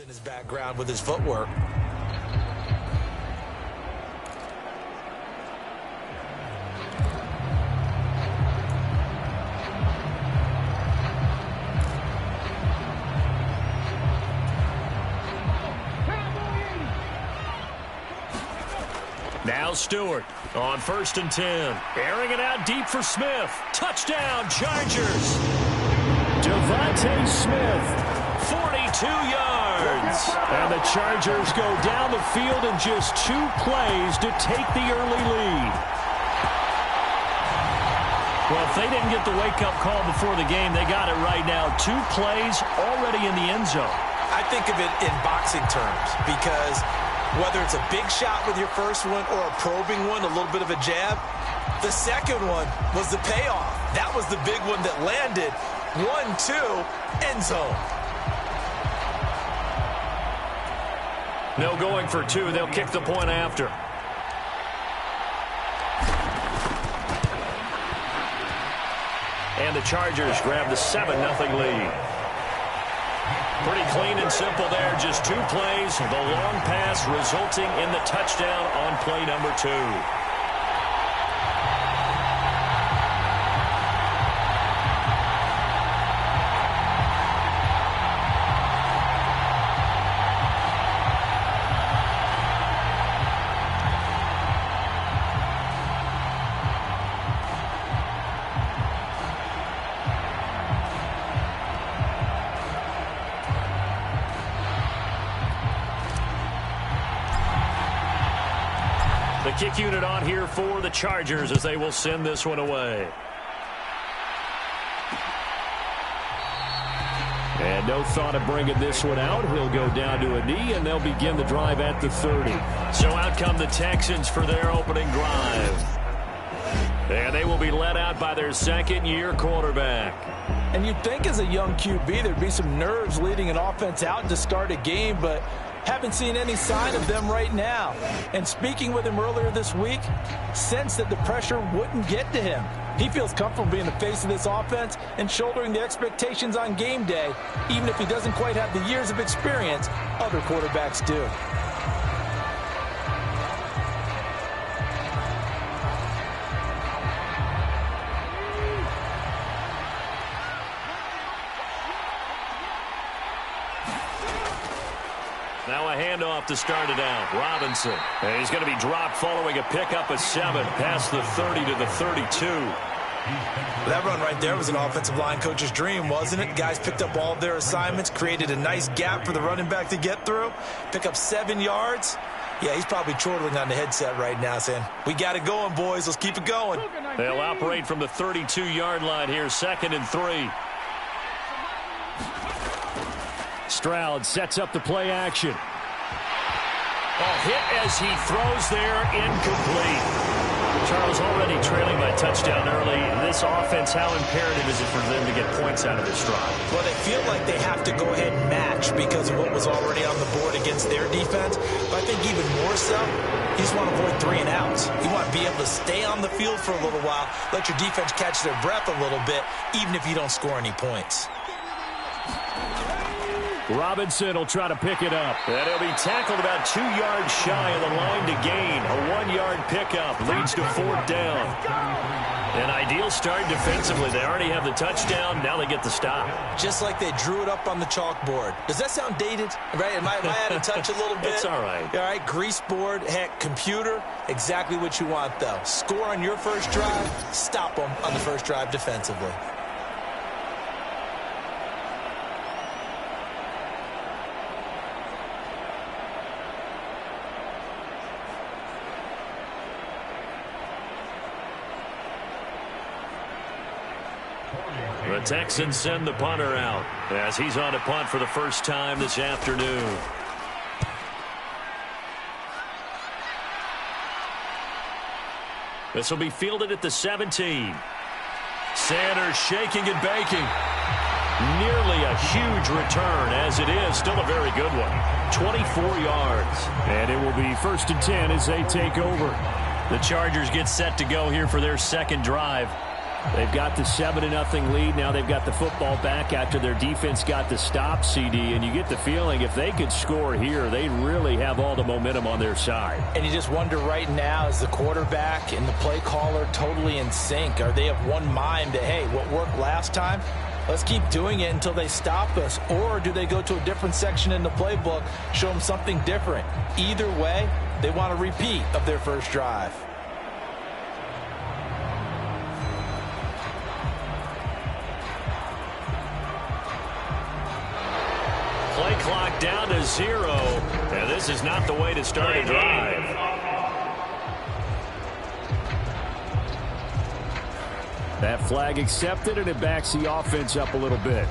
In his background with his footwork. Now Stewart on 1st and 10. Airing it out deep for Smith. Touchdown, Chargers. Devontae Smith, 42 yards. And the Chargers go down the field in just 2 plays to take the early lead. Well, if they didn't get the wake-up call before the game, they got it right now. 2 plays already in the end zone. I think of it in boxing terms because whether it's a big shot with your first one or a probing one, a little bit of a jab, the second one was the payoff. That was the big one that landed. 1-2, end zone. No going for 2. They'll kick the point after. And the Chargers grab the 7-0 lead. Pretty clean and simple there. Just 2 plays. The long pass resulting in the touchdown on play number 2. The kick unit on here for the Chargers as they will send this one away. And no thought of bringing this one out. He'll go down to a knee, and they'll begin the drive at the 30. So out come the Texans for their opening drive. And they will be led out by their second-year quarterback. And you'd think as a young QB there'd be some nerves leading an offense out to start a game, but haven't seen any sign of them right now. And speaking with him earlier this week, sensed that the pressure wouldn't get to him. He feels comfortable being the face of this offense and shouldering the expectations on game day, even if he doesn't quite have the years of experience other quarterbacks do. Now a handoff to start it out. Robinson. And he's going to be dropped following a pickup of 7 past the 30 to the 32. That run right there was an offensive line coach's dream, wasn't it? Guys picked up all of their assignments, created a nice gap for the running back to get through, pick up 7 yards. Yeah, he's probably chortling on the headset right now saying, we got it going, boys. Let's keep it going. They'll operate from the 32-yard line here, 2nd and 3. Stroud sets up the play action. A hit as he throws there, incomplete. Charles already trailing by touchdown early. In this offense, how imperative is it for them to get points out of this drive? Well, they feel like they have to go ahead and match because of what was already on the board against their defense. But I think even more so, you just want to avoid 3 and outs. You want to be able to stay on the field for a little while, let your defense catch their breath a little bit, even if you don't score any points. Robinson will try to pick it up. And he'll be tackled about 2 yards shy of the line to gain. A 1-yard pickup leads to 4th down. An ideal start defensively. They already have the touchdown. Now they get the stop. Just like they drew it up on the chalkboard. Does that sound dated? Right? Am I out of touch a little bit? It's all right. All right, grease board, heck, computer, exactly what you want, though. Score on your first drive, stop them on the first drive defensively. The Texans send the punter out as he's on a punt for the first time this afternoon. This will be fielded at the 17. Sanders shaking and baking. Nearly a huge return, as it is still a very good one. 24 yards. And it will be 1st and 10 as they take over. The Chargers get set to go here for their second drive. They've got the 7-0 lead. Now they've got the football back after their defense got the stop, CD. And you get the feeling if they could score here, they really have all the momentum on their side. And you just wonder right now, is the quarterback and the play caller totally in sync? Are they of one mind that, hey, what worked last time, let's keep doing it until they stop us? Or do they go to a different section in the playbook, show them something different? Either way, they want a repeat of their first drive. Play clock down to 0, and this is not the way to start a drive. That flag accepted, and it backs the offense up a little bit.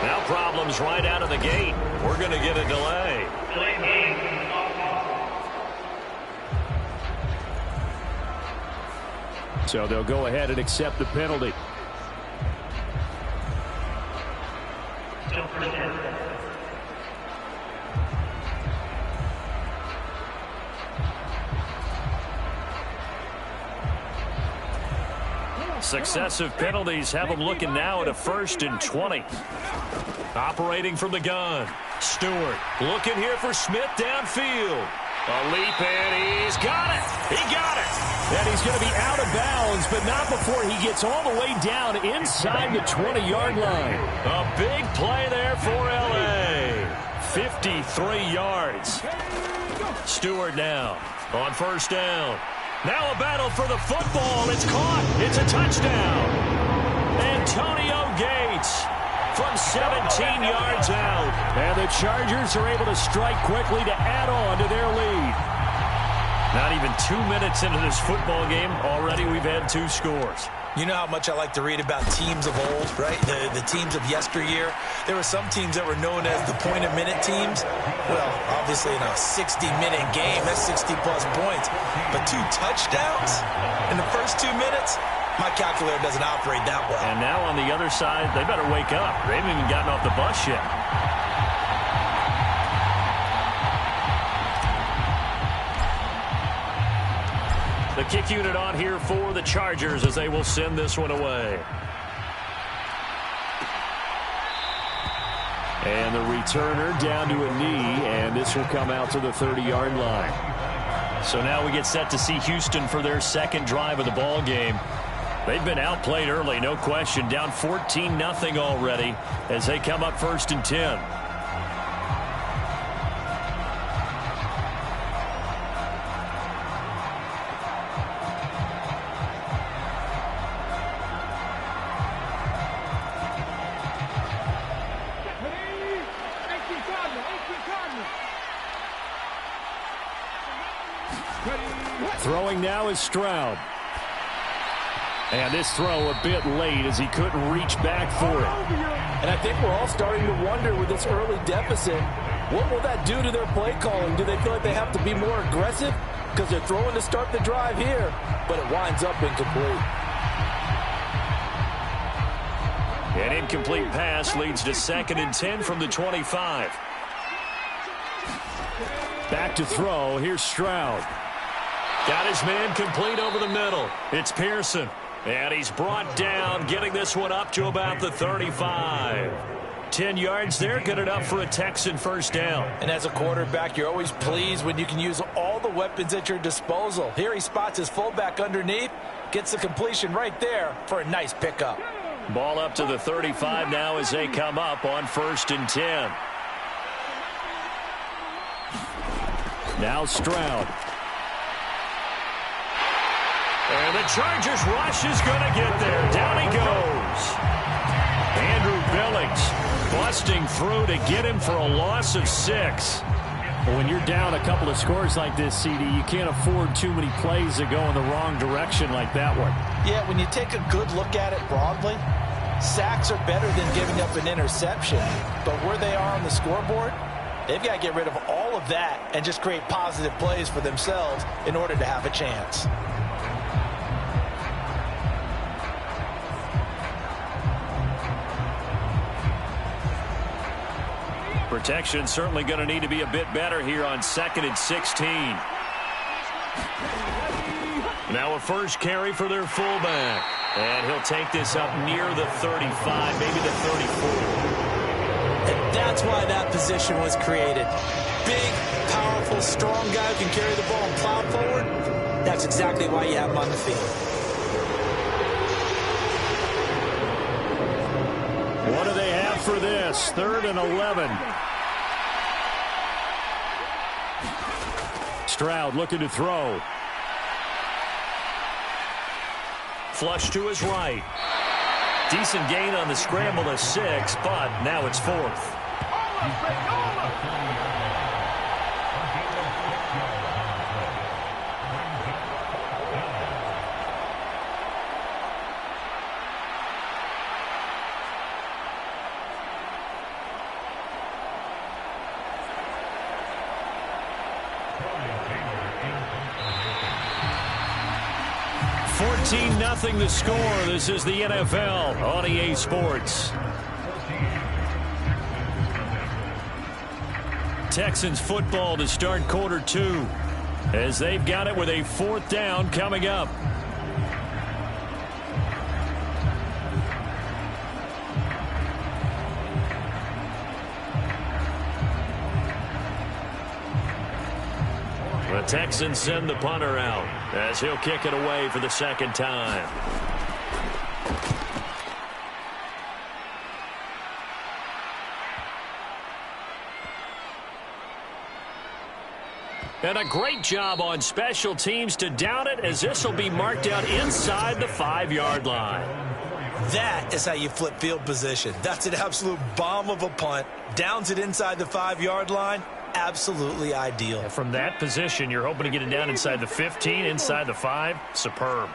Now problems right out of the gate. We're going to get a delay. So they'll go ahead and accept the penalty. Successive penalties have them looking now at a 1st and 20. Operating from the gun. Stewart looking here for Smith downfield. A leap, and he's got it. He got it. And he's going to be out of bounds, but not before he gets all the way down inside the 20-yard line. A big play there for L.A. 53 yards. Stewart now on 1st down. Now a battle for the football. It's caught. It's a touchdown. Antonio Gates from 17 yards out. And the Chargers are able to strike quickly to add on to their lead. Not even 2 minutes into this football game, already we've had 2 scores. You know how much I like to read about teams of old, right? The teams of yesteryear. There were some teams that were known as the point-a-minute teams. Well, obviously in a 60-minute game, that's 60-plus points. But 2 touchdowns in the first 2 minutes? My calculator doesn't operate that well. And now on the other side, they better wake up. They haven't even gotten off the bus yet. The kick unit on here for the Chargers as they will send this one away. And the returner down to a knee, and this will come out to the 30-yard line. So now we get set to see Houston for their second drive of the ball game. They've been outplayed early, no question. Down 14-0 already as they come up 1st and 10. Throwing now is Stroud. And this throw a bit late as he couldn't reach back for it. And I think we're all starting to wonder with this early deficit, what will that do to their play calling? Do they feel like they have to be more aggressive? Because they're throwing to start the drive here, but it winds up incomplete. An incomplete pass leads to 2nd and 10 from the 25. Back to throw. Here's Stroud. Got his man complete over the middle. It's Pearson. And he's brought down, getting this one up to about the 35. 10 yards there, good enough for a Texan 1st down. And as a quarterback, you're always pleased when you can use all the weapons at your disposal. Here he spots his fullback underneath, gets the completion right there for a nice pickup. Ball up to the 35 now as they come up on 1st and 10. Now Stroud. And the Chargers rush is going to get there. Down he goes. Andrew Billings busting through to get him for a loss of 6. Well, when you're down a couple of scores like this, CD, you can't afford too many plays that go in the wrong direction like that one. Yeah, when you take a good look at it broadly, sacks are better than giving up an interception. But where they are on the scoreboard, they've got to get rid of all of that and just create positive plays for themselves in order to have a chance. Protection certainly going to need to be a bit better here on 2nd and 16. Now a first carry for their fullback. And he'll take this up near the 35, maybe the 34. And that's why that position was created. Big, powerful, strong guy who can carry the ball and plow forward. That's exactly why you have him on the field. What do they have for this? 3rd and 11. Stroud looking to throw. Flush to his right. Decent gain on the scramble of 6, but now it's 4th. Nothing the score. This is the NFL on EA Sports. Texans football to start quarter 2 as they've got it with a 4th down coming up. The Texans send the punter out as he'll kick it away for the 2nd time. And a great job on special teams to down it, as this will be marked out inside the 5-yard line. That is how you flip field position. That's an absolute bomb of a punt. Downs it inside the 5-yard line. Absolutely ideal. And from that position, you're hoping to get it down inside the 15, inside the 5. Superb.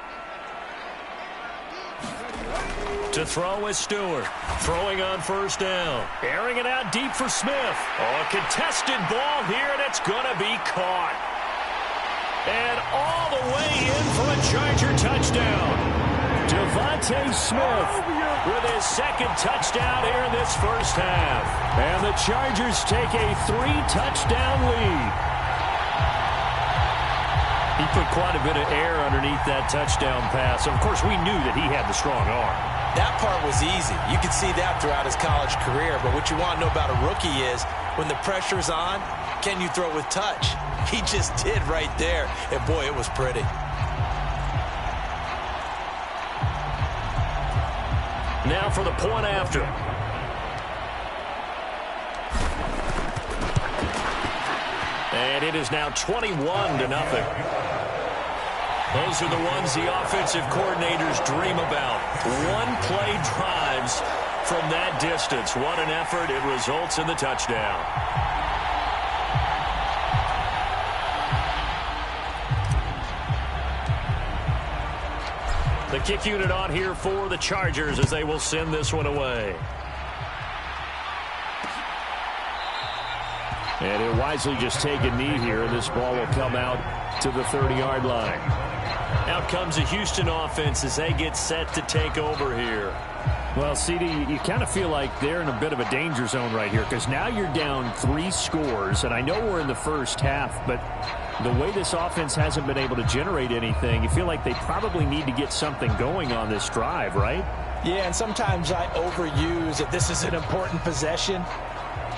To throw is Stewart. Throwing on 1st down. Airing it out deep for Smith. Oh, a contested ball here, and it's going to be caught. And all the way in for a Charger touchdown. Devontae Smith with his 2nd touchdown here in this 1st half. And the Chargers take a 3-touchdown lead. He put quite a bit of air underneath that touchdown pass. Of course, we knew that he had the strong arm. That part was easy. You could see that throughout his college career. But what you want to know about a rookie is when the pressure's on, can you throw with touch? He just did right there. And, boy, it was pretty. Now for the point after. And it is now 21-0. Those are the ones the offensive coordinators dream about. One-play drives from that distance. What an effort. It results in the touchdown. The kick unit on here for the Chargers as they will send this one away. And he'll wisely just take a knee here. This ball will come out to the 30-yard line. Out comes the Houston offense as they get set to take over here. Well, CD, you kind of feel like they're in a bit of a danger zone right here because now you're down 3 scores, and I know we're in the 1st half, but the way this offense hasn't been able to generate anything, you feel like they probably need to get something going on this drive, right? Yeah, and sometimes I overuse that this is an important possession.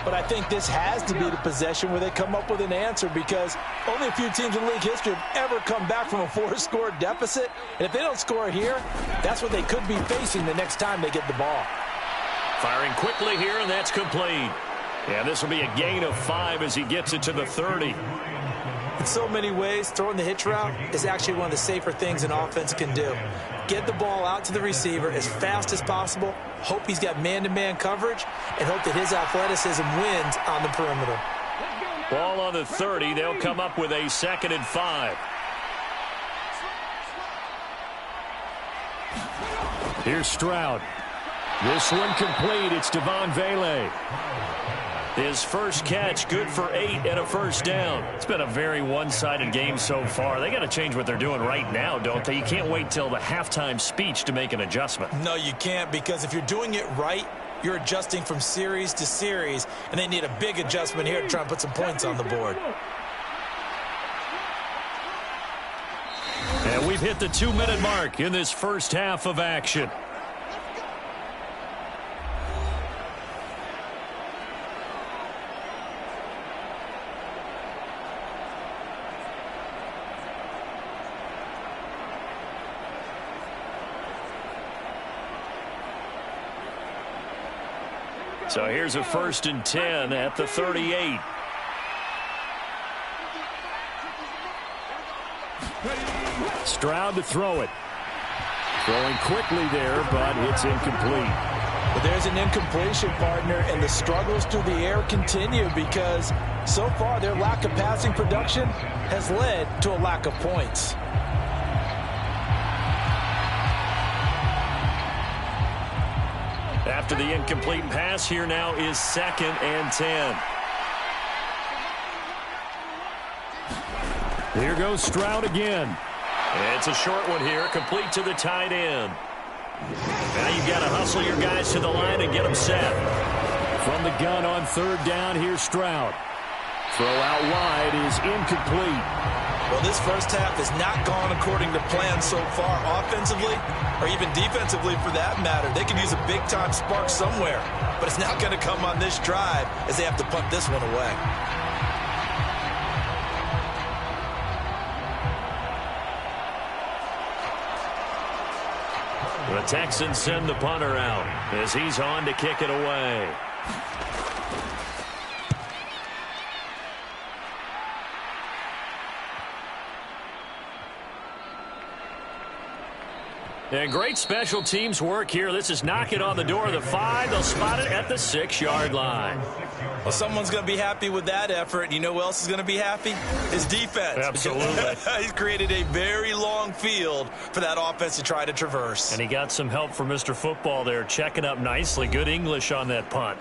But I think this has to be the possession where they come up with an answer because only a few teams in league history have ever come back from a 4-score deficit. And if they don't score here, that's what they could be facing the next time they get the ball. Firing quickly here, and that's complete. Yeah, this will be a gain of 5 as he gets it to the 30. In so many ways, throwing the hitch route is actually one of the safer things an offense can do. Get the ball out to the receiver as fast as possible, hope he's got man-to-man coverage, and hope that his athleticism wins on the perimeter. Ball on the 30. They'll come up with a 2nd and 5. Here's Stroud. This one complete. It's Devon Vele. His first catch, good for 8 and a first down. It's been a very one-sided game so far. They got to change what they're doing right now, don't they? You can't wait till the halftime speech to make an adjustment. No, you can't, because if you're doing it right, you're adjusting from series to series, and they need a big adjustment here to try and put some points on the board. And we've hit the 2-minute mark in this first half of action. So here's a 1st and 10 at the 38. Stroud to throw it. Throwing quickly there, but it's incomplete. But there's an incompletion, partner, and the struggles through the air continue because so far their lack of passing production has led to a lack of points. After the incomplete pass, here now is 2nd and 10. Here goes Stroud again. It's a short one here, complete to the tight end. Now you've got to hustle your guys to the line and get them set. From the gun on 3rd down, here's Stroud. Throw out wide is incomplete. Well, this first half has not gone according to plan so far offensively or even defensively for that matter. They could use a big-time spark somewhere, but it's not going to come on this drive as they have to punt this one away. The Texans send the punter out as he's on to kick it away. And great special teams work here. This is knocking on the door of the 5. They'll spot it at the 6-yard line. Well, someone's going to be happy with that effort. You know who else is going to be happy? His defense. Absolutely. He's created a very long field for that offense to try to traverse. And he got some help from Mr. Football there, checking up nicely. Good English on that punt.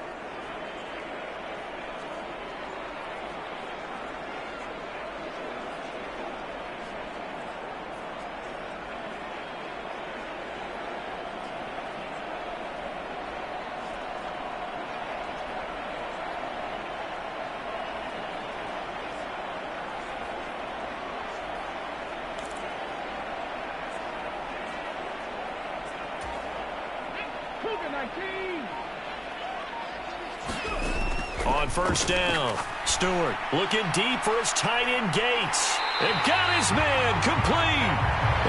On 1st down, Stewart looking deep for his tight end Gates. And got his man complete.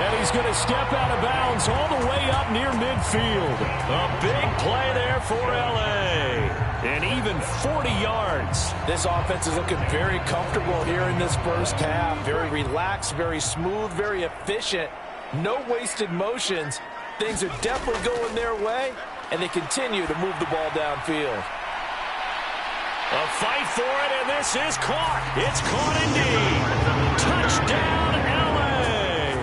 And he's going to step out of bounds all the way up near midfield. A big play there for L.A. And even 40 yards. This offense is looking very comfortable here in this first half. Very relaxed, very smooth, very efficient. No wasted motions. Things are definitely going their way, and they continue to move the ball downfield. A fight for it, and this is caught. It's caught indeed. Touchdown, L.A.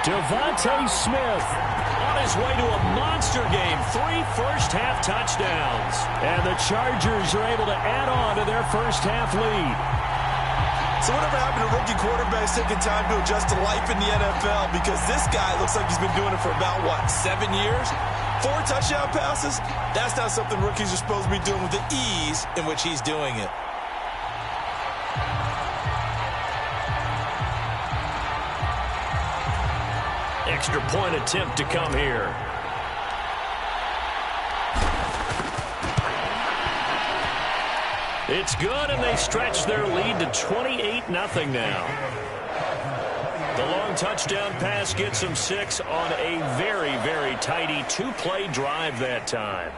Devontae Smith on his way to a monster game. 3 first-half touchdowns. And the Chargers are able to add on to their first-half lead. So whatever happened to rookie quarterbacks taking time to adjust to life in the NFL? Because this guy looks like he's been doing it for about, 7 years? 4 touchdown passes? That's not something rookies are supposed to be doing with the ease in which he's doing it. Extra point attempt to come here. It's good, and they stretch their lead to 28-0 now. The long touchdown pass gets them 6 on a very, very tidy 2-play drive that time.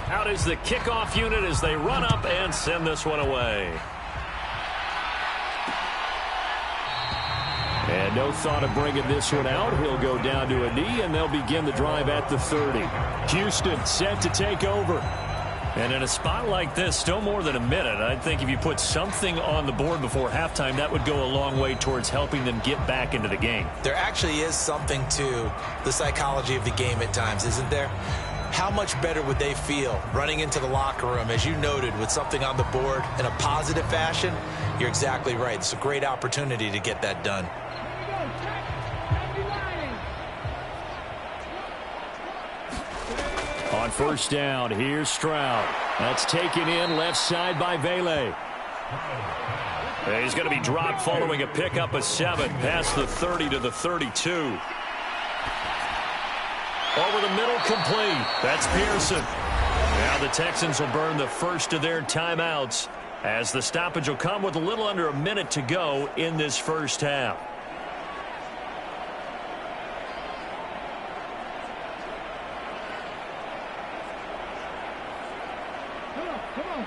Out is the kickoff unit as they run up and send this one away. And no thought of bringing this one out. He'll go down to a knee, and they'll begin the drive at the 30. Houston set to take over. And in a spot like this, still more than a minute, I think if you put something on the board before halftime, that would go a long way towards helping them get back into the game. There actually is something to the psychology of the game at times, isn't there? How much better would they feel running into the locker room, as you noted, with something on the board in a positive fashion? You're exactly right. It's a great opportunity to get that done. On first down, here's Stroud. That's taken in left side by Vele. He's going to be dropped following a pickup of 7 past the 30 to the 32. Over the middle, complete. That's Pearson. Now the Texans will burn the first of their timeouts as the stoppage will come with a little under a minute to go in this first half. Come on.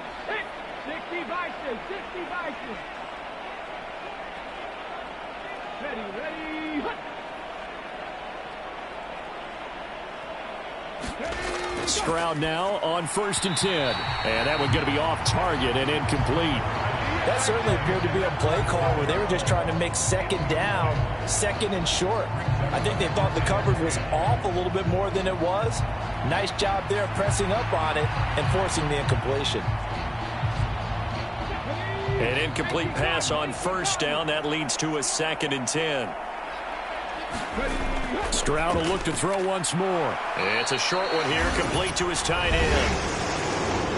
60 vices. Ready. Stroud now on 1st and 10. And that one going to be off target and incomplete. That certainly appeared to be a play call where they were just trying to make second down, second and short. I think they thought the coverage was off a little bit more than it was. Nice job there pressing up on it and forcing the incompletion. An incomplete pass on first down. That leads to a 2nd and 10. Stroud will look to throw once more. It's a short one here, complete to his tight end.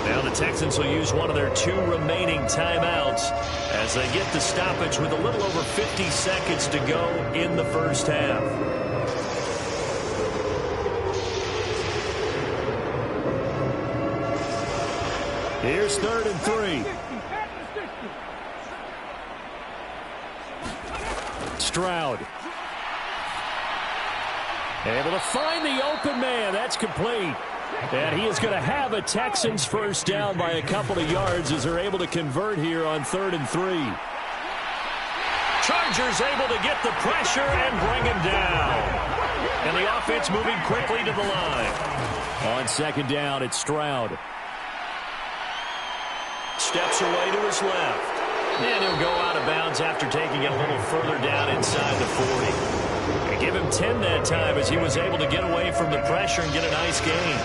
Now the Texans will use one of their 2 remaining timeouts as they get the stoppage with a little over 50 seconds to go in the first half. Here's 3rd and 3. Stroud. Able to find the open man. That's complete. And he is going to have a Texans first down by a couple of yards as they're able to convert here on 3rd and 3. Chargers able to get the pressure and bring him down. And the offense moving quickly to the line. On 2nd down, it's Stroud. Steps away to his left. And he'll go out of bounds after taking it a little further down inside the 40. And give him 10 that time as he was able to get away from the pressure and get a nice gain.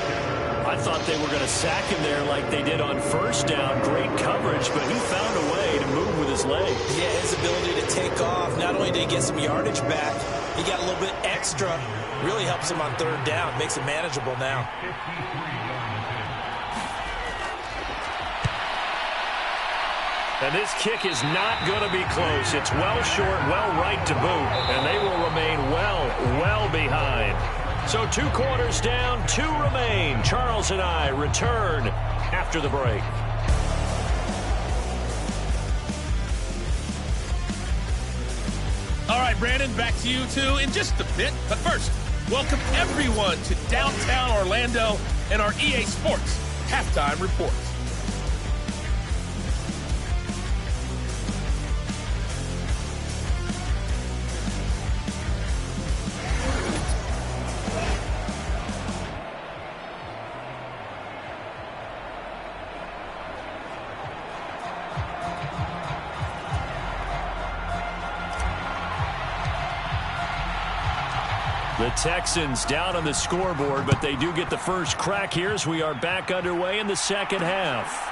I thought they were going to sack him there like they did on first down. Great coverage, but he found a way to move with his legs. Yeah, his ability to take off. Not only did he get some yardage back, he got a little bit extra. Really helps him on 3rd down. Makes it manageable now. And this kick is not going to be close. It's well short, well right to boot. And they will remain well behind. So 2 quarters down, 2 remain. Charles and I return after the break. All right, Brandon, back to you two in just a bit. But first, welcome everyone to downtown Orlando and our EA Sports Halftime Report. The Texans down on the scoreboard, but they do get the first crack here as we are back underway in the second half.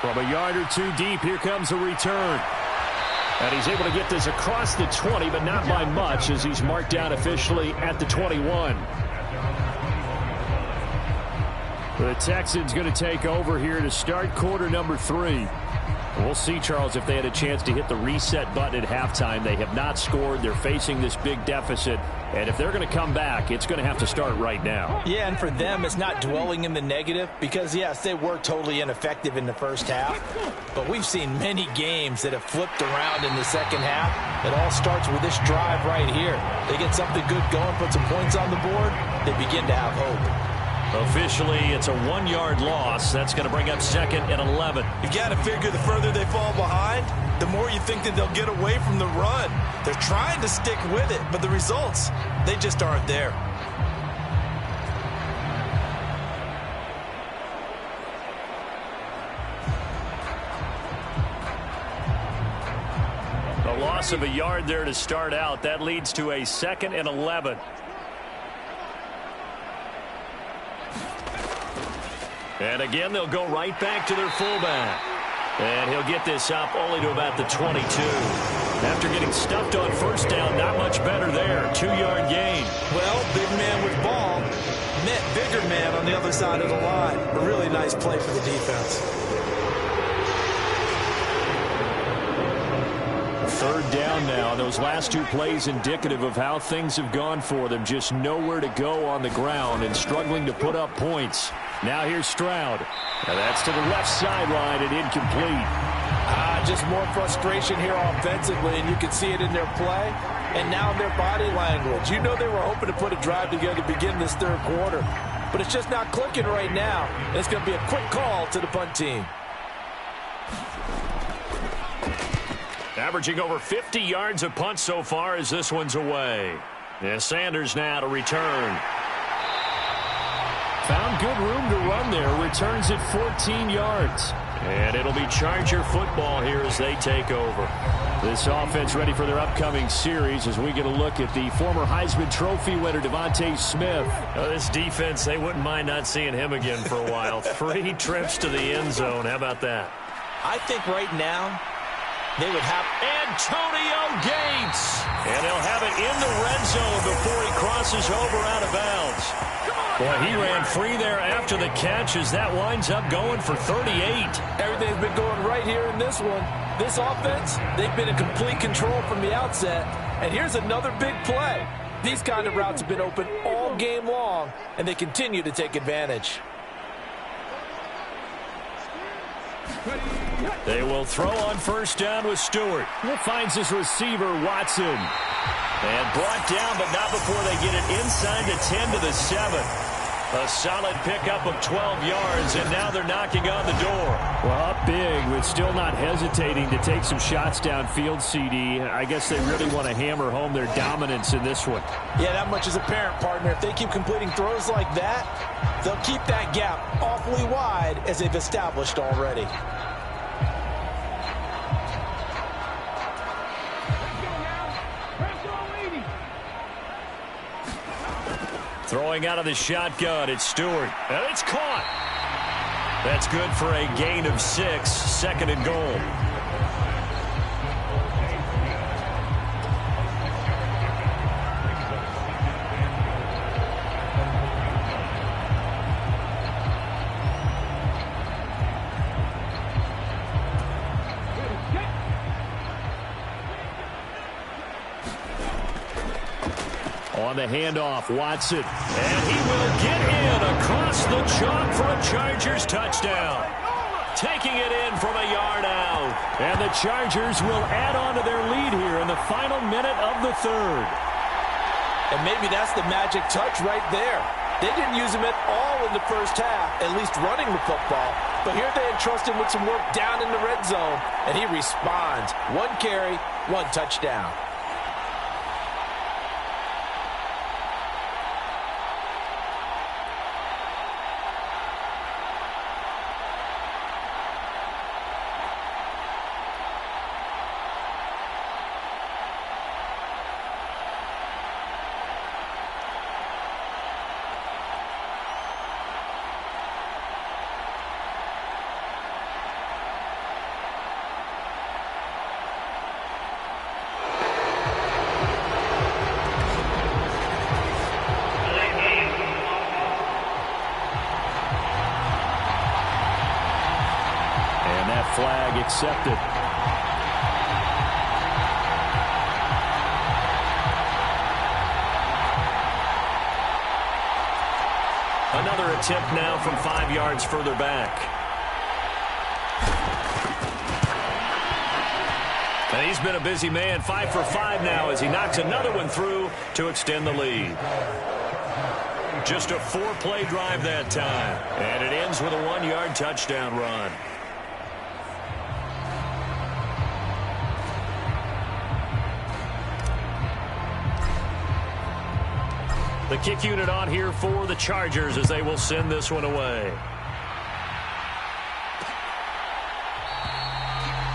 From a yard or 2 deep, here comes a return. And he's able to get this across the 20, but not by much as he's marked down officially at the 21. The Texans going to take over here to start quarter number 3. We'll see, Charles, if they had a chance to hit the reset button at halftime. They have not scored. They're facing this big deficit. And if they're going to come back, it's going to have to start right now. Yeah, and for them, it's not dwelling in the negative because, yes, they were totally ineffective in the first half. But we've seen many games that have flipped around in the second half. It all starts with this drive right here. They get something good going, put some points on the board, they begin to have hope. Officially, it's a 1-yard loss. That's going to bring up 2nd and 11. You've got to figure the further they fall behind, the more you think that they'll get away from the run. They're trying to stick with it, but the results, they just aren't there. A loss of a yard there to start out. That leads to a 2nd and 11. And again, they'll go right back to their fullback. And he'll get this up only to about the 22. After getting stuffed on first down, not much better there. 2-yard gain. Well, big man with ball met bigger man on the other side of the line. A really nice play for the defense. 3rd down now. Those last 2 plays indicative of how things have gone for them. Just nowhere to go on the ground and struggling to put up points. Now here's Stroud. And that's to the left sideline and incomplete. Just more frustration here offensively, and you can see it in their play and now in their body language. You know they were hoping to put a drive together to begin this 3rd quarter, but it's just not clicking right now. And it's going to be a quick call to the punt team. Averaging over 50 yards a punt so far as this one's away. And Sanders now to return. Found good room to run there. Returns it 14 yards. And it'll be Charger football here as they take over. This offense ready for their upcoming series as we get a look at the former Heisman Trophy winner, Deathdude667's. This defense, they wouldn't mind not seeing him again for a while. 3 trips to the end zone. How about that? I think right now they would have Antonio Gates. And they'll have it in the red zone before he crosses over out of bounds. Boy, he ran free there after the catch as that winds up going for 38. Everything's been going right here in this one. This offense, they've been in complete control from the outset. And here's another big play. These kind of routes have been open all game long, and they continue to take advantage. They will throw on first down with Stewart. He finds his receiver, Watson. And brought down, but not before they get it inside the 10 to the 7. A solid pickup of 12 yards, and now they're knocking on the door. Well, up big, but still not hesitating to take some shots downfield, CD. I guess they really want to hammer home their dominance in this one. Yeah, that much is apparent, partner. If they keep completing throws like that, they'll keep that gap awfully wide as they've established already. Throwing out of the shotgun, it's Stewart. And it's caught. That's good for a gain of 6, 2nd and goal. On the handoff, Watson. And he will get in across the chalk for a Chargers touchdown. Taking it in from a yard out. And the Chargers will add on to their lead here in the final minute of the 3rd. And maybe that's the magic touch right there. They didn't use him at all in the first half, at least running the football. But here they entrust him with some work down in the red zone, and he responds. 1 carry, 1 touchdown. Flag accepted. Another attempt now from 5 yards further back. And he's been a busy man, 5 for 5 now as he knocks another one through to extend the lead. Just a 4-play drive that time. And it ends with a 1-yard touchdown run. The kick unit on here for the Chargers as they will send this one away.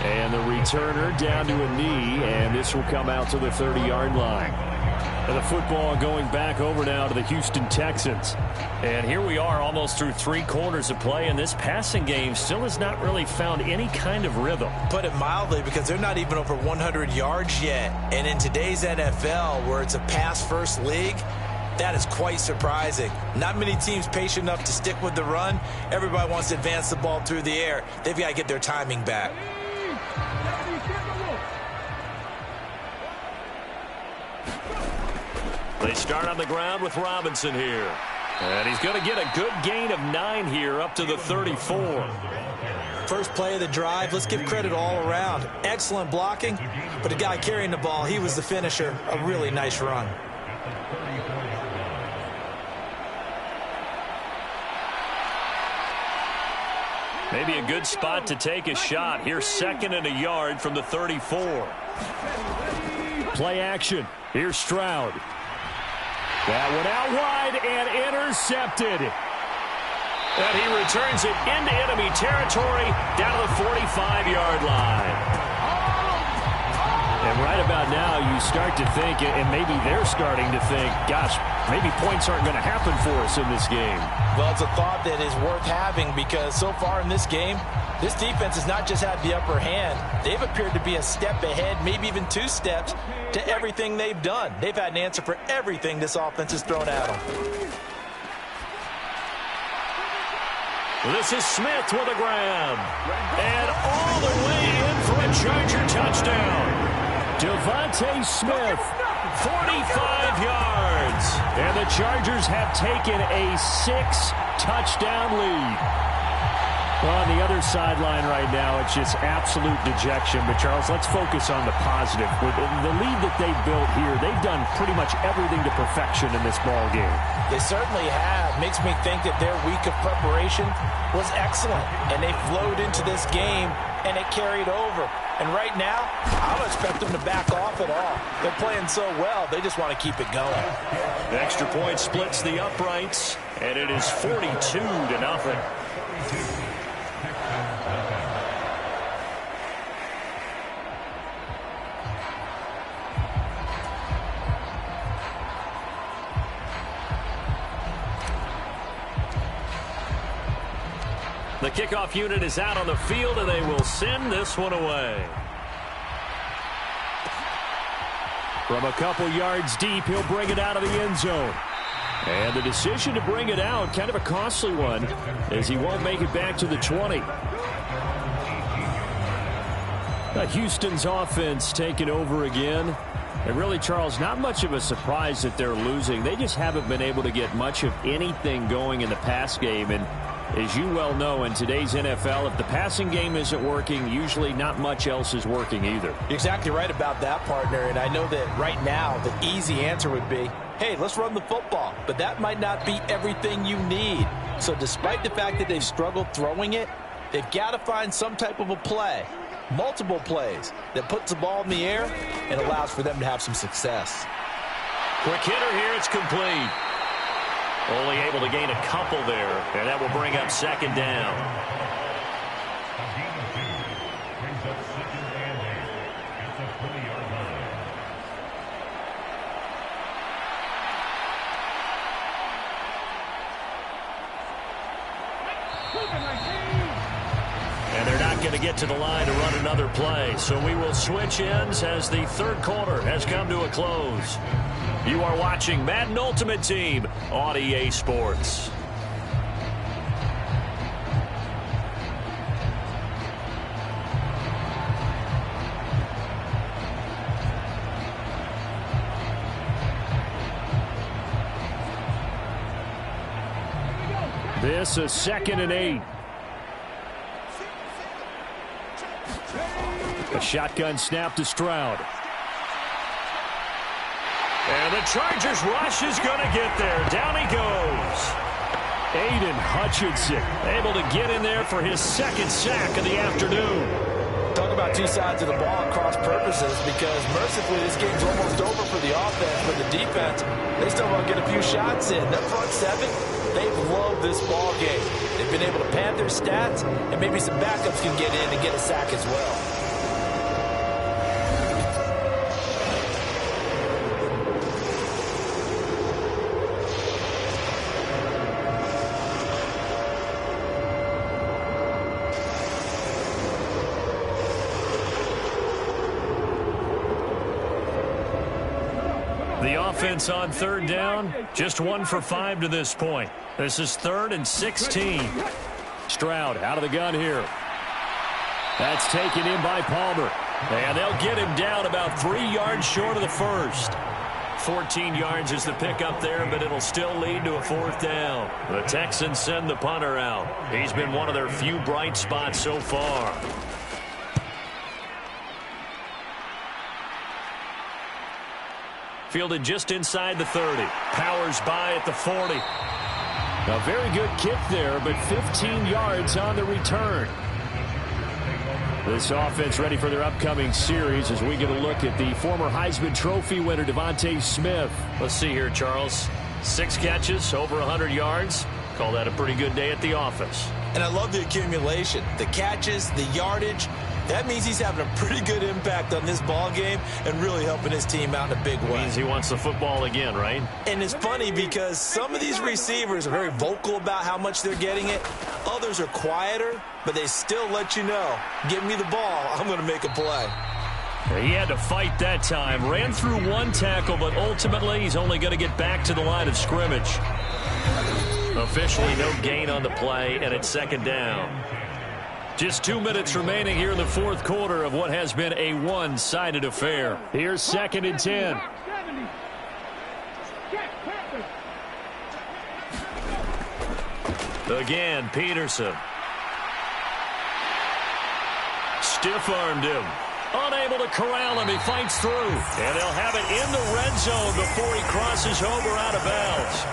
And the returner down to a knee, and this will come out to the 30-yard line. And the football going back over now to the Houston Texans. And here we are almost through 3 quarters of play, and this passing game still has not really found any kind of rhythm. Put it mildly, because they're not even over 100 yards yet. And in today's NFL, where it's a pass-first league, that is quite surprising. Not many teams patient enough to stick with the run. Everybody wants to advance the ball through the air. They've got to get their timing back. They start on the ground with Robinson here. And he's going to get a good gain of 9 here up to the 34. First play of the drive, let's give credit all around. Excellent blocking, but the guy carrying the ball, he was the finisher. A really nice run. Maybe a good spot to take a shot. Here's 2nd and a yard from the 34. Play action. Here's Stroud. That one out wide and intercepted. And he returns it into enemy territory down to the 45-yard line. And right about now, you start to think, and maybe they're starting to think, gosh, maybe points aren't going to happen for us in this game. Well, it's a thought that is worth having, because so far in this game, this defense has not just had the upper hand. They've appeared to be a step ahead, maybe even 2 steps, to everything they've done. They've had an answer for everything this offense has thrown at them. This is Smith with a grab. And all the way in for a Charger touchdown. Devontae Smith, 45 yards. And the Chargers have taken a 6-touchdown lead. Well, on the other sideline right now, it's just absolute dejection. But, Charles, let's focus on the positive. With the lead that they've built here, they've done pretty much everything to perfection in this ball game. They certainly have. Makes me think that their week of preparation was excellent. And they flowed into this game, and it carried over. And right now, I don't expect them to back off at all. They're playing so well, they just want to keep it going. The extra point splits the uprights, and it is 42-0. The kickoff unit is out on the field, and they will send this one away. From a couple yards deep, he'll bring it out of the end zone. And the decision to bring it out, kind of a costly one, as he won't make it back to the 20. Houston's offense taking over again. And really, Charles, not much of a surprise that they're losing. They just haven't been able to get much of anything going in the pass game. And as you well know, in today's NFL, if the passing game isn't working, usually not much else is working either. You're exactly right about that, partner. And I know that right now the easy answer would be, hey, let's run the football. But that might not be everything you need. So despite the fact that they've struggled throwing it, they've got to find some type of a play, multiple plays, that puts the ball in the air and allows for them to have some success. Quick hitter here, it's complete. Only able to gain a couple there, and that will bring up 2nd down. And they're not going to get to the line to run another play, so we will switch ends as the 3rd quarter has come to a close. You are watching Madden Ultimate Team on EA Sports. This is 2nd and 8. A shotgun snap to Stroud. And the Chargers rush is going to get there. Down he goes. Aiden Hutchinson able to get in there for his second sack of the afternoon. Talk about two sides of the ball at cross purposes, because mercifully this game's almost over for the offense, but the defense, they still want to get a few shots in. That front seven, they've loved this ball game. They've been able to pad their stats, and maybe some backups can get in and get a sack as well. The offense on third down, just 1 for 5 to this point. This is 3rd and 16. Stroud out of the gun here. That's taken in by Palmer. And they'll get him down about 3 yards short of the first. 14 yards is the pickup there, but it'll still lead to a 4th down. The Texans send the punter out. He's been one of their few bright spots so far. Fielded just inside the 30. Powers by at the 40. A very good kick there, but 15 yards on the return. This offense ready for their upcoming series as we get a look at the former Heisman Trophy winner, Deathdude667's. Let's see here, Charles. 6 catches, over 100 yards. Call that a pretty good day at the office. And I love the accumulation, the catches, the yardage. That means he's having a pretty good impact on this ball game and really helping his team out in a big way. Means he wants the football again, right? And it's funny because some of these receivers are very vocal about how much they're getting it. Others are quieter, but they still let you know, give me the ball, I'm going to make a play. He had to fight that time. Ran through 1 tackle, but ultimately he's only going to get back to the line of scrimmage. Officially no gain on the play, and it's 2nd down. Just 2 minutes remaining here in the 4th quarter of what has been a one-sided affair. Here's 2nd and 10. Again, Peterson. Stiff-armed him. Unable to corral him. He fights through. And they'll have it in the red zone before he crosses over out of bounds.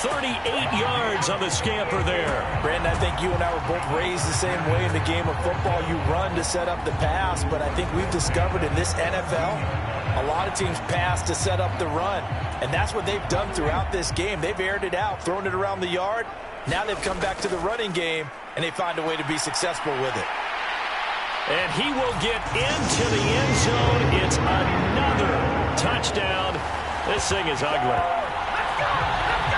38 yards on the scamper there. Brandon, I think you and I were both raised the same way in the game of football. You run to set up the pass, but I think we've discovered in this NFL, a lot of teams pass to set up the run. And that's what they've done throughout this game. They've aired it out, thrown it around the yard. Now they've come back to the running game, and they find a way to be successful with it. And he will get into the end zone. It's another touchdown. This thing is ugly.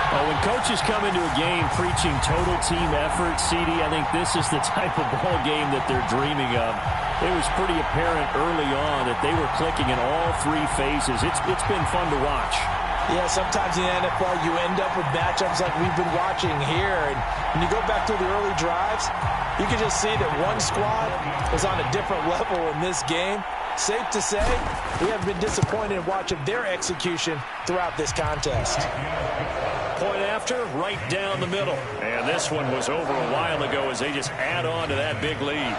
Oh, when coaches come into a game preaching total team effort, CD, I think this is the type of ball game that they're dreaming of. It was pretty apparent early on that they were clicking in all 3 phases. It's been fun to watch. Yeah, sometimes in the NFL you end up with matchups like we've been watching here. And when you go back to the early drives, you can just see that one squad was on a different level in this game. Safe to say, we have been disappointed in watching their execution throughout this contest. Point after, right down the middle. And this one was over a while ago as they just add on to that big lead.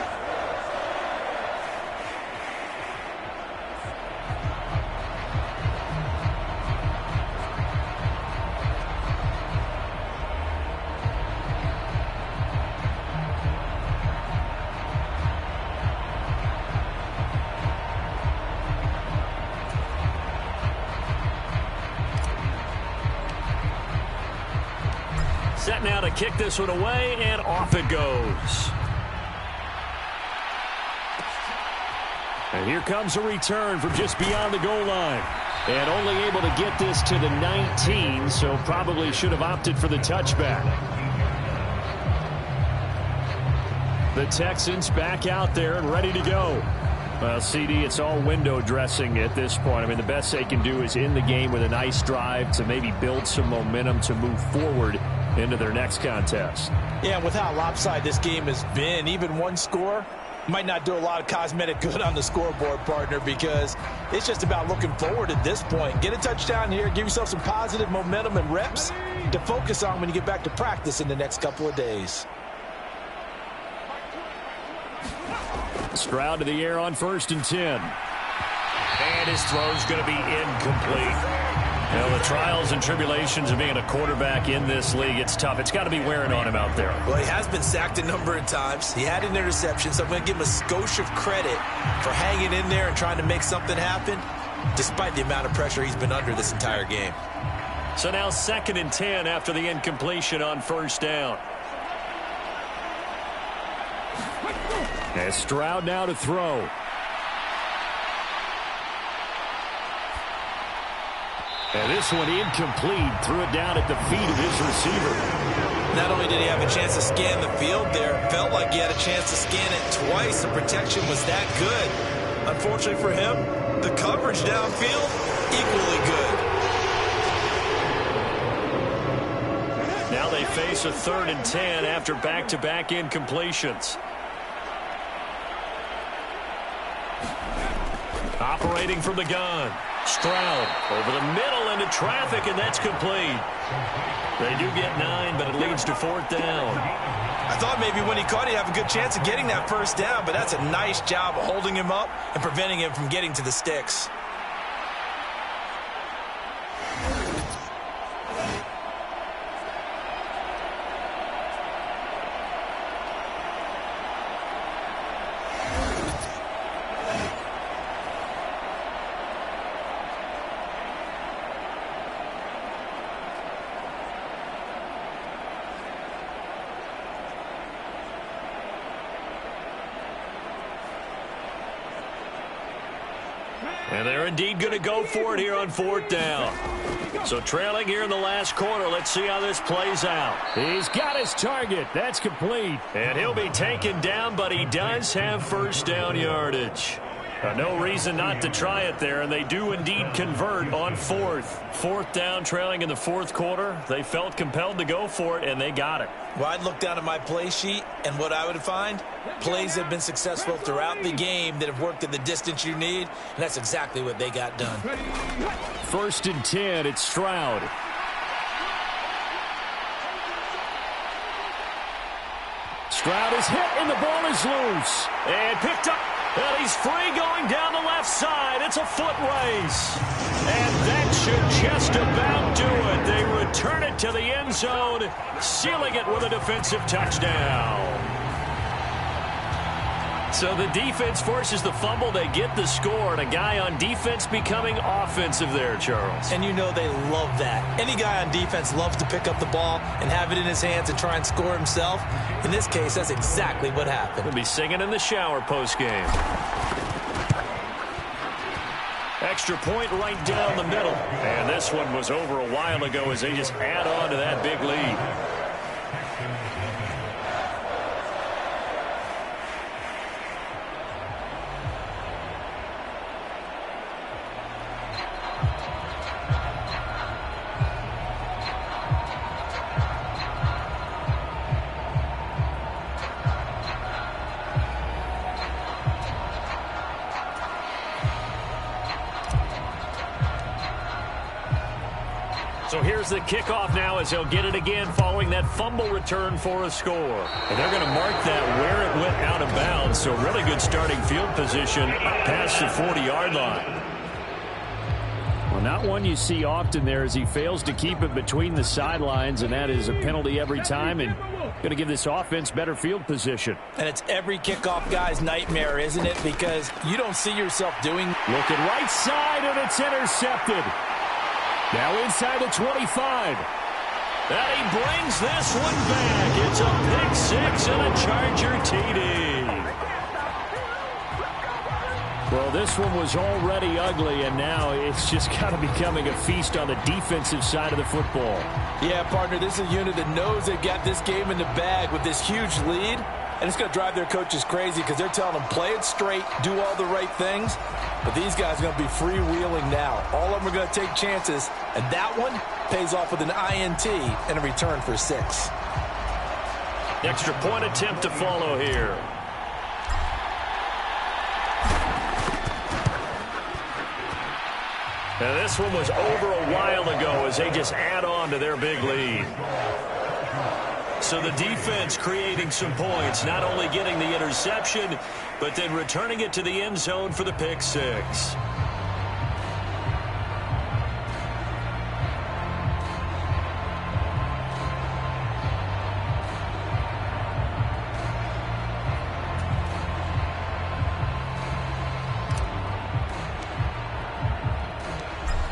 Set now to kick this one away, and off it goes. And here comes a return from just beyond the goal line. And only able to get this to the 19, so probably should have opted for the touchback. The Texans back out there and ready to go. Well, CD, it's all window dressing at this point. I mean, the best they can do is in the game with a nice drive to maybe build some momentum to move forward into their next contest. Yeah, with how lopsided this game has been, even one score might not do a lot of cosmetic good on the scoreboard, partner, because it's just about looking forward at this point. Get a touchdown here, give yourself some positive momentum and reps to focus on when you get back to practice in the next couple of days. Stroud to the air on 1st and 10. And his throw's going to be incomplete. Well, the trials and tribulations of being a quarterback in this league, it's tough. It's got to be wearing on him out there. Well, he has been sacked a number of times. He had an interception, so I'm going to give him a skosh of credit for hanging in there and trying to make something happen, despite the amount of pressure he's been under this entire game. So now 2nd and 10 after the incompletion on 1st down. And Stroud now to throw. And this one incomplete. Threw it down at the feet of his receiver. Not only did he have a chance to scan the field there, felt like he had a chance to scan it twice. The protection was that good. Unfortunately for him, the coverage downfield, equally good. Now they face a 3rd and 10 after back-to-back incompletions. Operating from the gun. Stroud over the middle into traffic, and that's complete. They do get 9, but it leads to 4th down. I thought maybe when he caught it, he'd have a good chance of getting that 1st down, but that's a nice job of holding him up and preventing him from getting to the sticks. And they're indeed going to go for it here on 4th down. So trailing here in the last quarter. Let's see how this plays out. He's got his target. That's complete. And he'll be taken down, but he does have 1st down yardage. No reason not to try it there, and they do indeed convert on 4th. 4th down, trailing in the 4th quarter. They felt compelled to go for it, and they got it. Well, I'd look down at my play sheet, and what I would find, plays have been successful throughout the game that have worked in the distance you need, and that's exactly what they got done. 1st and 10, it's Stroud. Stroud is hit, and the ball is loose. And picked up. And he's free going down the left side. It's a foot race. And that should just about do it. They return it to the end zone, sealing it with a defensive touchdown. So the defense forces the fumble. They get the score, and a guy on defense becoming offensive there, Charles. And you know they love that. Any guy on defense loves to pick up the ball and have it in his hands and try and score himself. In this case, that's exactly what happened. He'll be singing in the shower post-game. Extra point right down the middle. And this one was over a while ago as they just add on to that big lead. So here's the kickoff now as they'll get it again following that fumble return for a score. And they're going to mark that where it went out of bounds. So really good starting field position past the 40-yard line. Well, not one you see often there as he fails to keep it between the sidelines, and that is a penalty every time, and going to give this offense better field position. And it's every kickoff guy's nightmare, isn't it? Because you don't see yourself doing. Looking right side, and it's intercepted. Now inside the 25. And he brings this one back. It's a pick six and a Charger TD. Well, this one was already ugly, and now it's just kind of becoming a feast on the defensive side of the football. Yeah, partner, this is a unit that knows they've got this game in the bag with this huge lead, and it's going to drive their coaches crazy because they're telling them play it straight, do all the right things. But these guys are going to be freewheeling now. All of them are going to take chances, and that one pays off with an INT and a return for 6. Extra point attempt to follow here. Now this one was over a while ago as they just add on to their big lead. So the defense creating some points, not only getting the interception, but then returning it to the end zone for the pick six.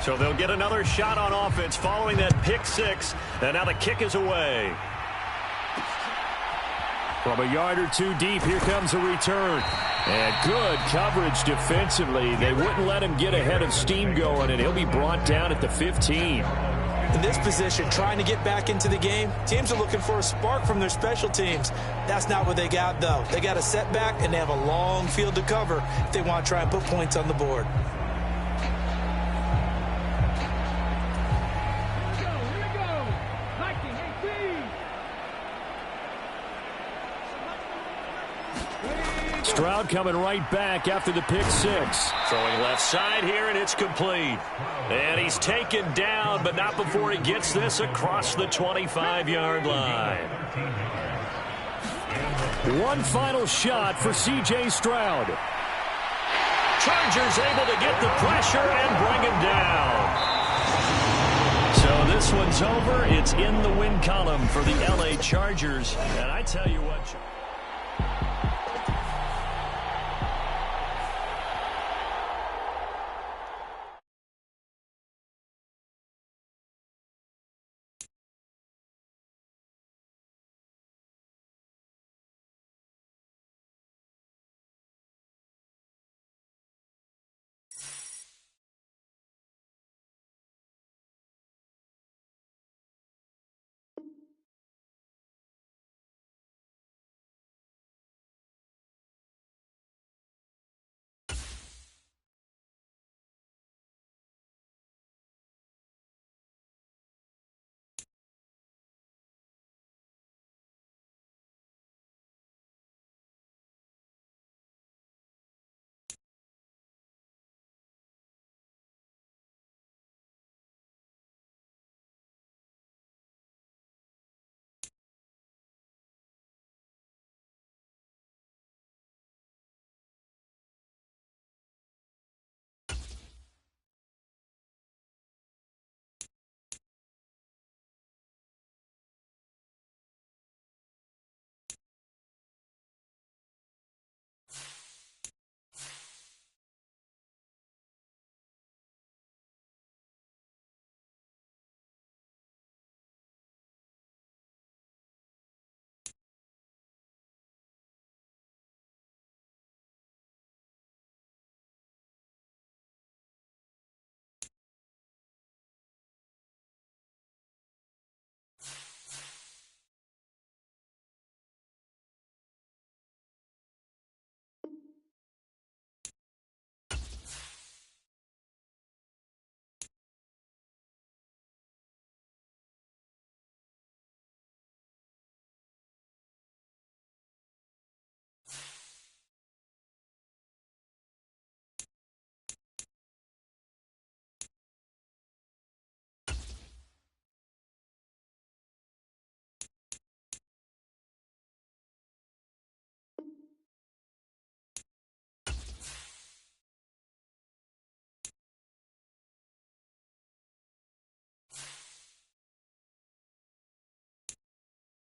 So they'll get another shot on offense following that pick six. And now the kick is away. From a yard or two deep, here comes a return. And good coverage defensively. They wouldn't let him get ahead of steam going, and he'll be brought down at the 15. In this position, trying to get back into the game, teams are looking for a spark from their special teams. That's not what they got, though. They got a setback, and they have a long field to cover if they want to try and put points on the board. Here we go. 1918. Stroud coming right back after the pick six. Throwing left side here, and it's complete. And he's taken down, but not before he gets this across the 25-yard line. One final shot for C.J. Stroud. Chargers able to get the pressure and bring him down. So this one's over. It's in the win column for the L.A. Chargers. And I tell you what...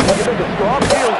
Look at the strong field.